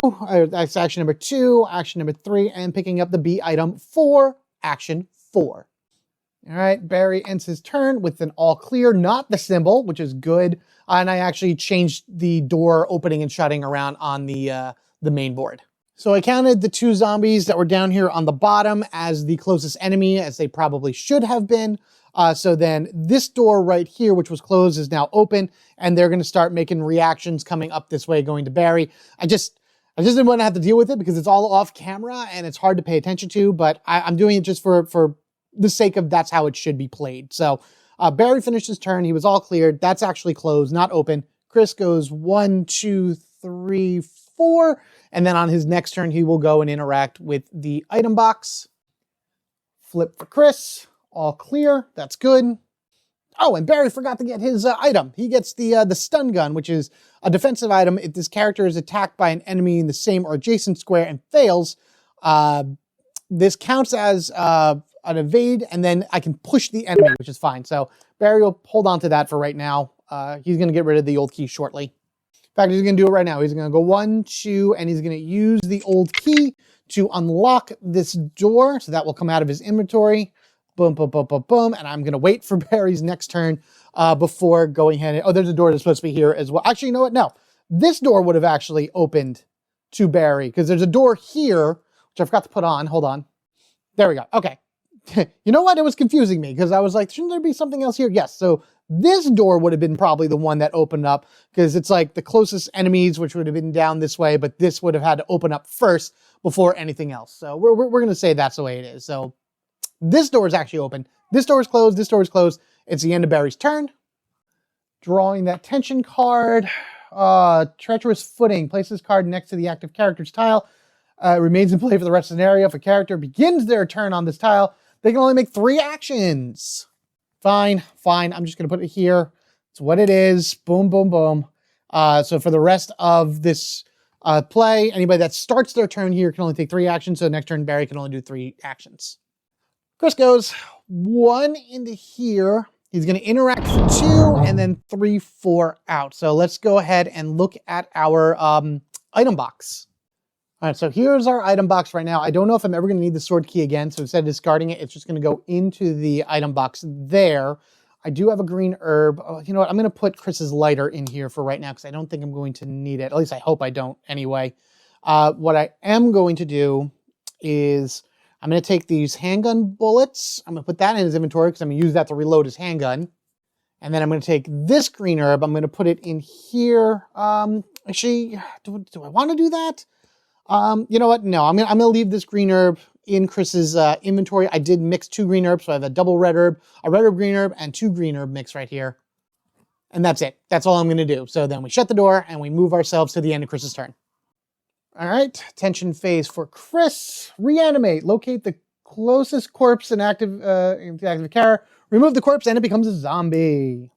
that's action number 2, action number 3, and picking up the B item 4, action 4. All right, Barry ends his turn with an all clear, not the symbol, which is good. And I actually changed the door opening and shutting around on the main board. So I counted the 2 zombies that were down here on the bottom as the closest enemy, as they probably should have been. So then this door right here, which was closed, is now open, and they're going to start making reactions coming up this way, going to Barry. I just didn't want to have to deal with it because it's all off camera and it's hard to pay attention to, but I'm doing it just for the sake of that's how it should be played. So Barry finished his turn. He was all cleared. That's actually closed, not open. Chris goes 1, 2, 3, 4. And then on his next turn, he will go and interact with the item box. Flip for Chris. All clear. That's good. Oh, and Barry forgot to get his item. He gets the stun gun, which is a defensive item. If this character is attacked by an enemy in the same or adjacent square and fails, this counts as an evade, and then I can push the enemy, which is fine. So Barry will hold on to that for right now. He's going to get rid of the old key shortly. In fact, he's going to do it right now. He's going to go 1, 2, and he's going to use the old key to unlock this door. So that will come out of his inventory. Boom, boom, boom, boom, boom. And I'm going to wait for Barry's next turn before going ahead. And, oh, there's a door that's supposed to be here as well. Actually, you know what? No. This door would have actually opened to Barry because there's a door here, which I forgot to put on. Hold on. There we go. Okay. You know what? It was confusing me because I was like, shouldn't there be something else here? Yes. So this door would have been probably the one that opened up because it's like the closest enemies, which would have been down this way, but this would have had to open up first before anything else. So we're going to say that's the way it is. So this door is actually open. This door is closed. This door is closed. It's the end of Barry's turn. Drawing that tension card. Treacherous Footing. Place this card next to the active character's tile. Remains in play for the rest of the scenario. If a character begins their turn on this tile, they can only make 3 actions. Fine, fine. I'm just going to put it here. It's what it is. Boom, boom, boom. So for the rest of this play, anybody that starts their turn here can only take 3 actions. So next turn, Barry can only do 3 actions. Chris goes 1 into here. He's going to interact for 2 and then 3, 4 out. So let's go ahead and look at our item box. All right, so here's our item box right now. I don't know if I'm ever going to need the sword key again. So instead of discarding it, it's just going to go into the item box there. I do have a green herb. Oh, you know what? I'm going to put Chris's lighter in here for right now because I don't think I'm going to need it. At least I hope I don't anyway. What I am going to do is I'm going to take these handgun bullets. I'm going to put that in his inventory because I'm going to use that to reload his handgun. And then I'm going to take this green herb. I'm going to put it in here. Actually, do I want to do that? You know what? No, I'm going to leave this green herb in Chris's inventory. I did mix 2 green herbs, so I have a double red herb, a red herb, green herb, and 2 green herb mix right here. And that's it. That's all I'm going to do. So then we shut the door and we move ourselves to the end of Chris's turn. All right, tension phase for Chris. Reanimate. Locate the closest corpse in active character. Remove the corpse and it becomes a zombie.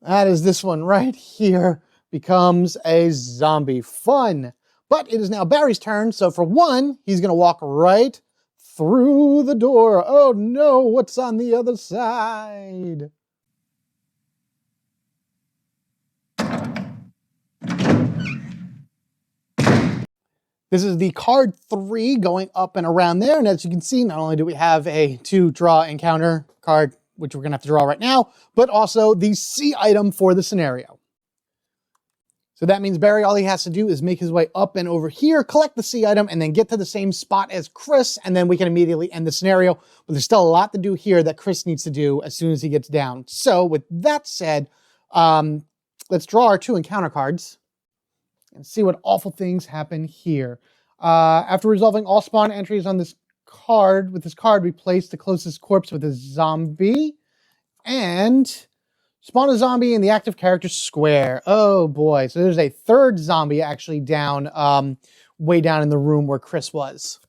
That is this one right here. Becomes a zombie. Fun. But it is now Barry's turn. So for 1, he's going to walk right through the door. Oh no, what's on the other side? This is the card 3 going up and around there. And as you can see, not only do we have a 2 draw encounter card, which we're going to have to draw right now, but also the C item for the scenario. So that means Barry, all he has to do is make his way up and over here, collect the C item, and then get to the same spot as Chris, and then we can immediately end the scenario. But there's still a lot to do here that Chris needs to do as soon as he gets down. So with that said, let's draw our 2 encounter cards and see what awful things happen here. After resolving all spawn entries on this card, we place the closest corpse with a zombie and spawn a zombie in the active character square. Oh boy, so there's a 3rd zombie actually down, way down in the room where Chris was.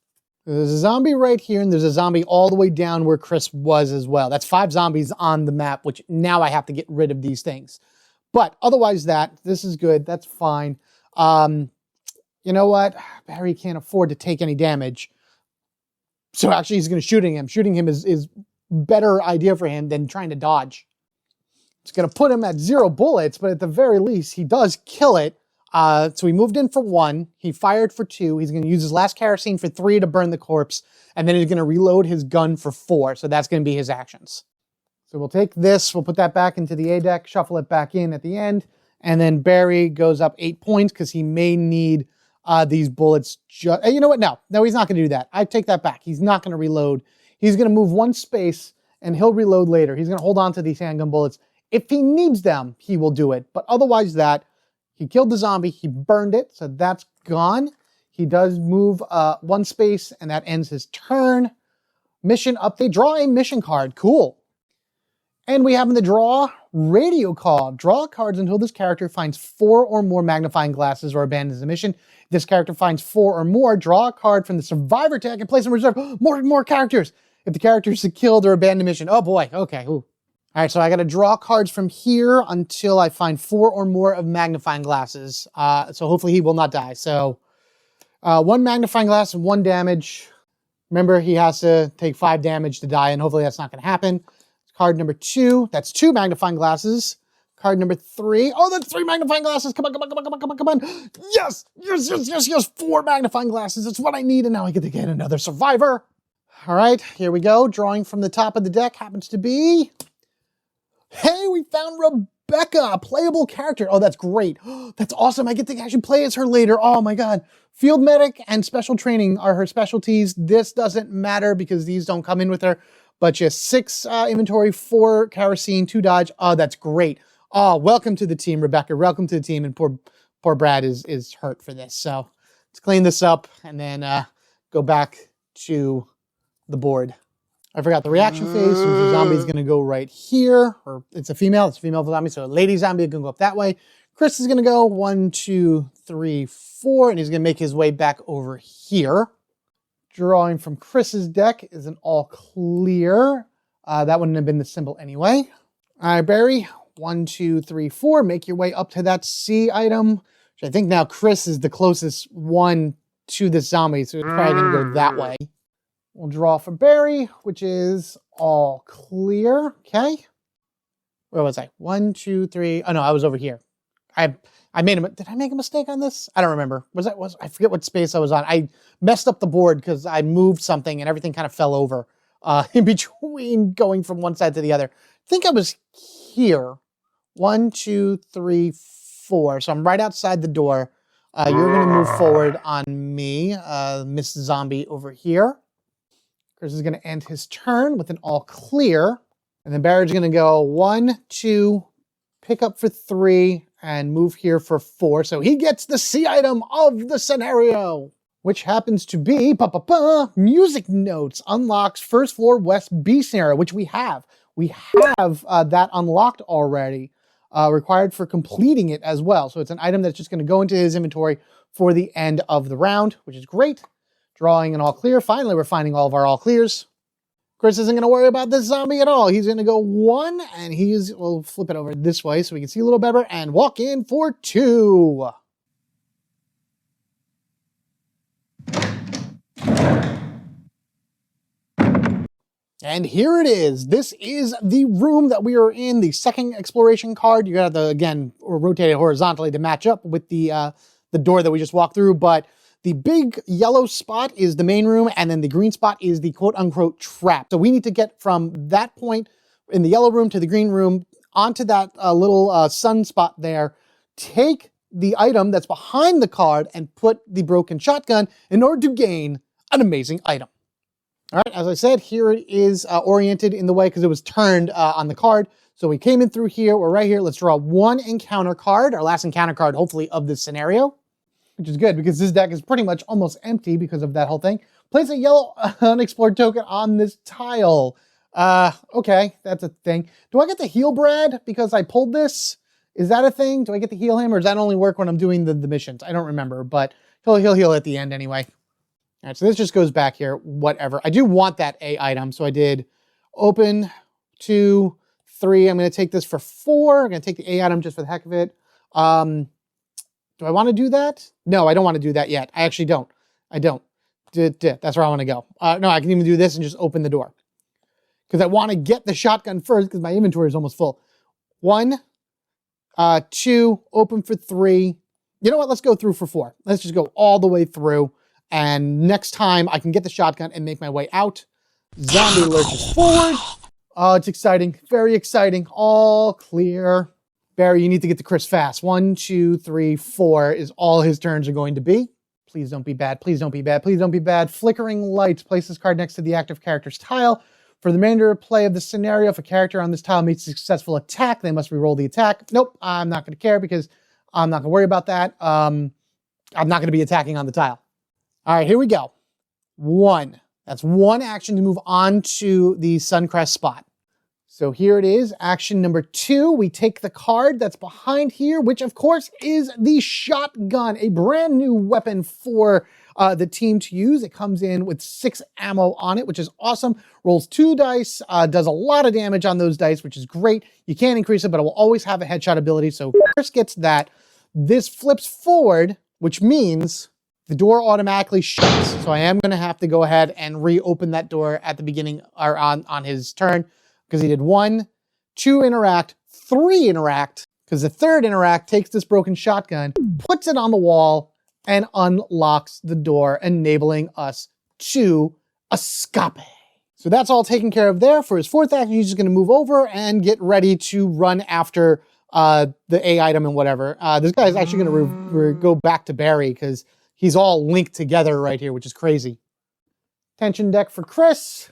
There's a zombie right here, and there's a zombie all the way down where Chris was as well. That's 5 zombies on the map, which now I have to get rid of these things. But otherwise this is good, that's fine. You know what? Barry can't afford to take any damage. So actually he's going to shooting him. Shooting him is better idea for him than trying to dodge. It's going to put him at 0 bullets, but at the very least, he does kill it. So he moved in for 1. He fired for 2. He's going to use his last kerosene for 3 to burn the corpse. And then he's going to reload his gun for 4. So that's going to be his actions. So we'll take this. We'll put that back into the A deck, shuffle it back in at the end. And then Barry goes up 8 points because he may need these bullets. You know what? No, he's not going to do that. I take that back. He's not going to reload. He's going to move 1 space and he'll reload later. He's going to hold on to these handgun bullets. If he needs them, he will do it. But otherwise he killed the zombie. He burned it. So that's gone. He does move 1 space and that ends his turn. Mission update. Draw a mission card. Cool. And we have in the draw, radio call. Draw cards until this character finds 4 or more magnifying glasses or abandons the mission. If this character finds 4 or more, draw a card from the survivor tag and place in reserve. More characters. If the character is killed or abandoned the mission. Oh boy, okay. Ooh. All right, so I got to draw cards from here until I find 4 or more of magnifying glasses. So hopefully he will not die. So 1 magnifying glass and 1 damage. Remember, he has to take 5 damage to die, and hopefully that's not going to happen. Card number 2, that's 2 magnifying glasses. Card number 3, oh, that's 3 magnifying glasses. Come on, come on, come on, come on, come on, come on. Yes, yes, yes, yes, yes, 4 magnifying glasses. That's what I need, and now I get to get another survivor. All right, here we go. Drawing from the top of the deck happens to be... Hey, we found Rebecca, a playable character. Oh, that's great. That's awesome. I get to actually play as her later. Oh my God. Field medic and special training are her specialties. This doesn't matter because these don't come in with her, but just 6 inventory, 4 kerosene, 2 dodge. Oh, that's great. Oh, welcome to the team, Rebecca. Welcome to the team. And poor Brad is hurt for this. So let's clean this up and then go back to the board. I forgot the reaction phase, so the zombie is going to go right here, or it's a female zombie, so a lady zombie can go up that way. Chris is going to go 1, 2, 3, 4, and he's going to make his way back over here. Drawing from Chris's deck is an all clear. That wouldn't have been the symbol anyway. All right, Barry, 1, 2, 3, 4. Make your way up to that C item, which I think now Chris is the closest one to this zombie, so it's probably going to go that way. We'll draw for Barry, which is all clear. Okay. Where was I? 1, 2, 3. Oh no, I was over here. I made a, did I make a mistake on this? I don't remember. I forget what space I was on. I messed up the board because I moved something and everything kind of fell over in between going from one side to the other. I think I was here. 1, 2, 3, 4. So I'm right outside the door. You're going to move forward on me, Miss Zombie over here. Chris is going to end his turn with an all clear. And then Barry's going to go 1, 2, pick up for 3, and move here for 4. So he gets the C item of the scenario, which happens to be music notes. Unlocks first floor West B scenario, which we have. We have that unlocked already, required for completing it as well. So it's an item that's just going to go into his inventory for the end of the round, which is great. Drawing an all clear. Finally, we're finding all of our all clears. Chris isn't going to worry about this zombie at all. He's going to go 1, and we'll flip it over this way so we can see a little better, and walk in for 2. And here it is. This is the room that we are in, the second exploration card. You got to, again, rotate it horizontally to match up with the door that we just walked through, but the big yellow spot is the main room, and then the green spot is the quote-unquote trap. So we need to get from that point in the yellow room to the green room onto that little sun spot there, take the item that's behind the card, and put the broken shotgun in order to gain an amazing item. All right, as I said, here it is oriented in the way because it was turned on the card. So we came in through here, we're right here. Let's draw 1 encounter card, our last encounter card, hopefully, of this scenario. Which is good because this deck is pretty much almost empty because of that whole thing. Place a yellow unexplored token on this tile. Okay, that's a thing. Do I get to heal Brad because I pulled this? Is that a thing? Do I get to heal him, or does that only work when I'm doing the missions? I don't remember, but he'll heal at the end anyway. All right, so this just goes back here, whatever. I do want that A item, so I did open 2, 3. I'm going to take this for 4. I'm going to take the A item just for the heck of it. Do I want to do that? No, I don't want to do that yet. I actually don't. I don't. That's where I want to go. No, I can even do this and just open the door. Because I want to get the shotgun first because my inventory is almost full. 1, 2, open for 3. You know what? Let's go through for 4. Let's just go all the way through. And next time I can get the shotgun and make my way out. Zombie lurches forward. Oh, it's exciting. Very exciting. All clear. Barry, you need to get to Chris fast. 1, 2, 3, 4 is all his turns are going to be. Please don't be bad. Please don't be bad. Please don't be bad. Flickering lights. Place this card next to the active character's tile. For the remainder of play of the scenario, if a character on this tile makes a successful attack, they must re-roll the attack. Nope, I'm not going to care because I'm not going to worry about that. I'm not going to be attacking on the tile. All right, here we go. 1. That's 1 action to move on to the Suncrest spot. So here it is, action number 2. We take the card that's behind here, which of course is the shotgun, a brand new weapon for the team to use. It comes in with 6 ammo on it, which is awesome. Rolls 2 dice, does a lot of damage on those dice, which is great. You can't increase it, but it will always have a headshot ability. So Chris gets that. This flips forward, which means the door automatically shuts. So I am going to have to go ahead and reopen that door at the beginning or on his turn because he did 1, 2 interact, 3 interact, because the 3rd interact takes this broken shotgun, puts it on the wall, and unlocks the door, enabling us to escape. So that's all taken care of there. For his 4th action, he's just going to move over and get ready to run after the A item and whatever. This guy is actually going to go back to Barry because he's all linked together right here, which is crazy. Tension deck for Chris.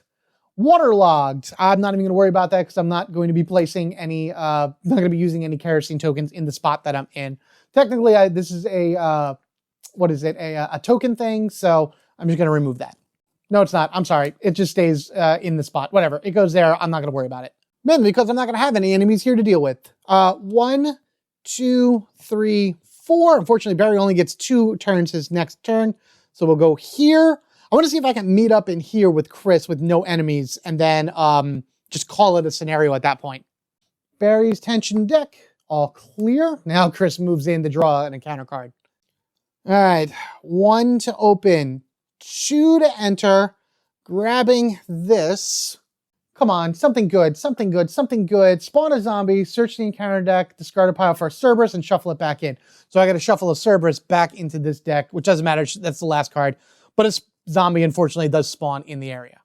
Waterlogged. I'm not even going to worry about that because I'm not going to be placing any, not going to be using any kerosene tokens in the spot that I'm in. Technically, this is a, what is it? A token thing. So I'm just going to remove that. No, it's not. I'm sorry. It just stays in the spot. Whatever. It goes there. I'm not going to worry about it. Mainly because I'm not going to have any enemies here to deal with. 1, 2, 3, 4. Unfortunately, Barry only gets 2 turns his next turn. So we'll go here. I want to see if I can meet up in here with Chris with no enemies and then just call it a scenario at that point. Barry's tension deck, all clear. Now Chris moves in to draw an encounter card. All right, 1 to open, 2 to enter, grabbing this. Come on, something good, something good, something good. Spawn a zombie, search the encounter deck, discard a pile for a Cerberus, and shuffle it back in. So I got to shuffle a Cerberus back into this deck, which doesn't matter. That's the last card. But a zombie, unfortunately, does spawn in the area.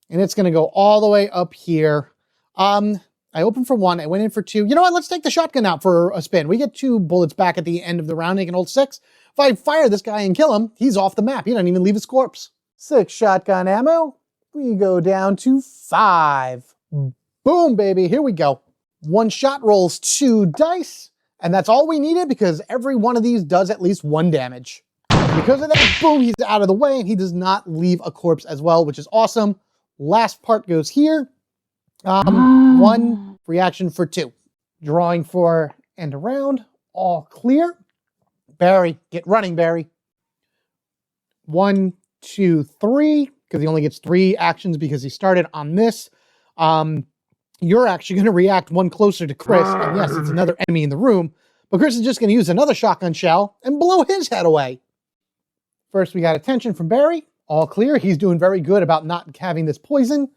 And it's going to go all the way up here. I opened for 1. I went in for 2. You know what? Let's take the shotgun out for a spin. We get 2 bullets back at the end of the round. He can hold 6. If I fire this guy and kill him, he's off the map. He doesn't even leave his corpse. 6 shotgun ammo. We go down to 5. Boom, baby. Here we go. 1 shot rolls 2 dice. And that's all we needed because every one of these does at least 1 damage. Because of that, boom, he's out of the way and he does not leave a corpse as well, which is awesome. Last part goes here. 1 reaction for 2. Drawing for end around. All clear. Barry, get running, Barry. 1, 2, 3. Because he only gets 3 actions because he started on this. You're actually going to react 1 closer to Chris. And yes, it's another enemy in the room. But Chris is just going to use another shotgun shell and blow his head away. First, we got attention from Barry. All clear. He's doing very good about not having this poison.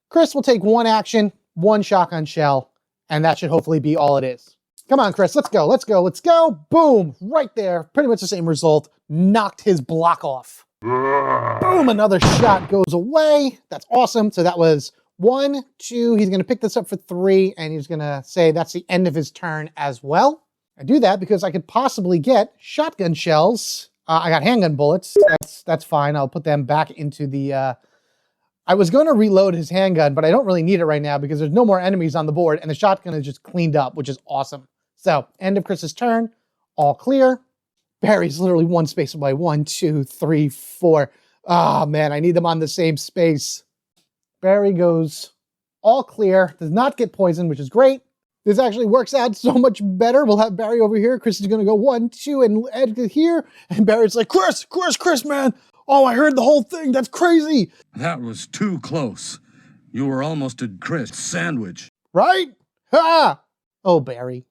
Chris will take 1 action, 1 shotgun shell, and that should hopefully be all it is. Come on, Chris. Let's go. Let's go. Let's go. Boom. Right there. Pretty much the same result. Knocked his block off. Boom. Another shot goes away. That's awesome. So that was 1, 2. He's going to pick this up for 3, and he's going to say that's the end of his turn as well. I do that because I could possibly get shotgun shells. I got handgun bullets. That's fine. I'll put them back into the... I was going to reload his handgun, but I don't really need it right now because there's no more enemies on the board, and the shotgun is just cleaned up, which is awesome. So, end of Chris's turn. All clear. Barry's literally 1 space away. 1, 2, 3, 4. Oh, man, I need them on the same space. Barry goes all clear. Does not get poisoned, which is great. This actually works out so much better. We'll have Barry over here. Chris is going to go 1, 2, and Edgar here. And Barry's like, Chris, man. Oh, I heard the whole thing. That's crazy. That was too close. You were almost a Chris sandwich. Right? Ha! Oh, Barry.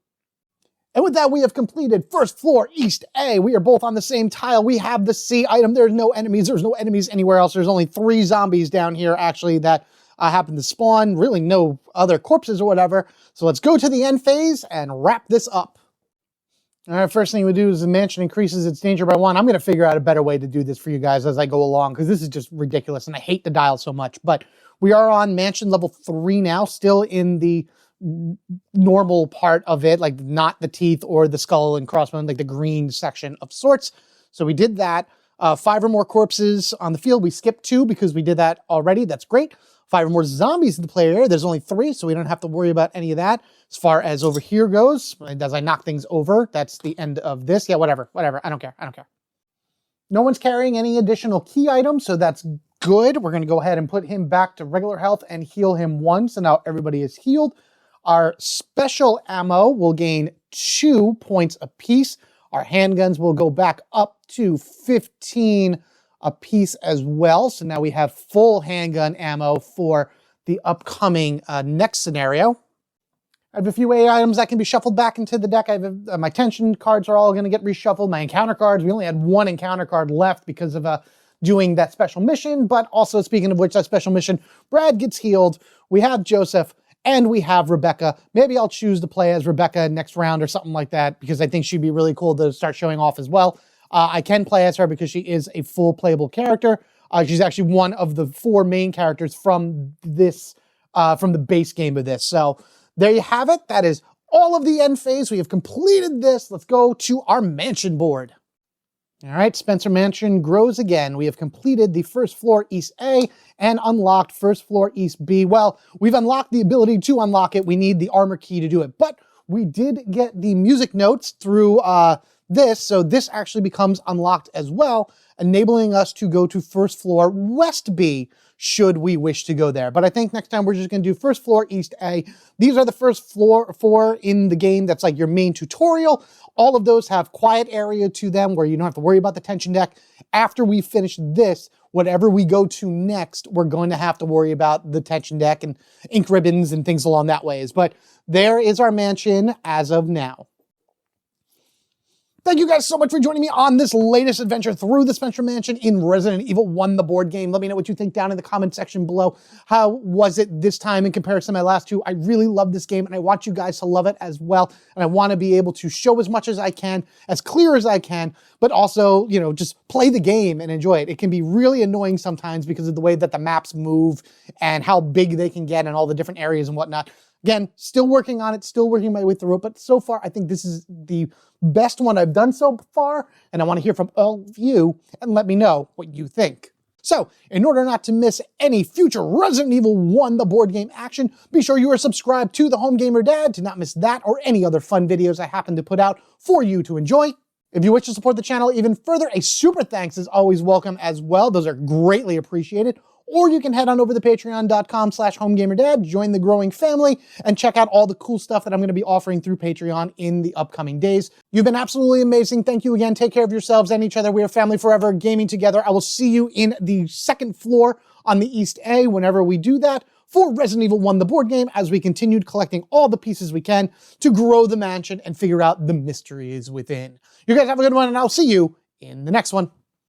And with that, we have completed first floor East A. We are both on the same tile. We have the C item. There's no enemies. There's no enemies anywhere else. There's only 3 zombies down here, actually, that happen to spawn. Really no other corpses or whatever. So let's go to the end phase and wrap this up. All right, first thing we do is the mansion increases its danger by 1. I'm going to figure out a better way to do this for you guys as I go along because this is just ridiculous and I hate the dial so much. But we are on mansion level 3 now, still in the normal part of it, like not the teeth or the skull and crossbone, like the green section of sorts. So we did that. 5 or more corpses on the field. We skipped 2 because we did that already. That's great. 5 or more zombies in the player area. There's only 3, so we don't have to worry about any of that. As far as over here goes, as I knock things over, that's the end of this. Yeah, whatever. I don't care. No one's carrying any additional key items, so that's good. We're going to go ahead and put him back to regular health and heal him 1, so now everybody is healed. Our special ammo will gain 2 points apiece. Our handguns will go back up to 15 a piece as well. So now we have full handgun ammo for the upcoming next scenario. I have a few A items that can be shuffled back into the deck. I have my tension cards are all going to get reshuffled. My encounter cards, we only had one encounter card left because of doing that special mission. But also, speaking of which, that special mission, Brad gets healed. We have Joseph and we have Rebecca. Maybe I'll choose to play as Rebecca next round or something like that because I think she'd be really cool to start showing off as well. I can play as her because she is a full playable character. She's actually one of the 4 main characters from this, from the base game of this. So there you have it. That is all of the end phase. We have completed this. Let's go to our mansion board. All right, Spencer Mansion grows again. We have completed the first floor East A and unlocked first floor East B. Well, we've unlocked the ability to unlock it. We need the armor key to do it, but we did get the music notes through this, so this actually becomes unlocked as well, enabling us to go to first floor West B, should we wish to go there. But I think next time we're just gonna do first floor East A. These are the first 4 in the game that's like your main tutorial. All of those have quiet area to them where you don't have to worry about the tension deck. After we finish this, whatever we go to next, we're going to have to worry about the tension deck and ink ribbons and things along that ways. But there is our mansion as of now. Thank you guys so much for joining me on this latest adventure through the Spencer Mansion in Resident Evil 1, the board game. Let me know what you think down in the comment section below. How was it this time in comparison to my last 2? I really love this game and I want you guys to love it as well. And I want to be able to show as much as I can, as clear as I can, but also, you know, just play the game and enjoy it. It can be really annoying sometimes because of the way that the maps move and how big they can get and all the different areas and whatnot. Again, still working on it, still working my way through it, but so far I think this is the best one I've done so far, and I want to hear from all of you and let me know what you think. So, in order not to miss any future Resident Evil 1, the board game action, be sure you are subscribed to the Home Gamer Dad to not miss that or any other fun videos I happen to put out for you to enjoy. If you wish to support the channel even further, a super thanks is always welcome as well. Those are greatly appreciated. Or you can head on over to patreon.com/homegamerdad, join the growing family, and check out all the cool stuff that I'm going to be offering through Patreon in the upcoming days. You've been absolutely amazing. Thank you again. Take care of yourselves and each other. We are family forever, gaming together. I will see you in the second floor on the East A whenever we do that for Resident Evil 1, the board game, as we continued collecting all the pieces we can to grow the mansion and figure out the mysteries within. You guys have a good one, and I'll see you in the next one.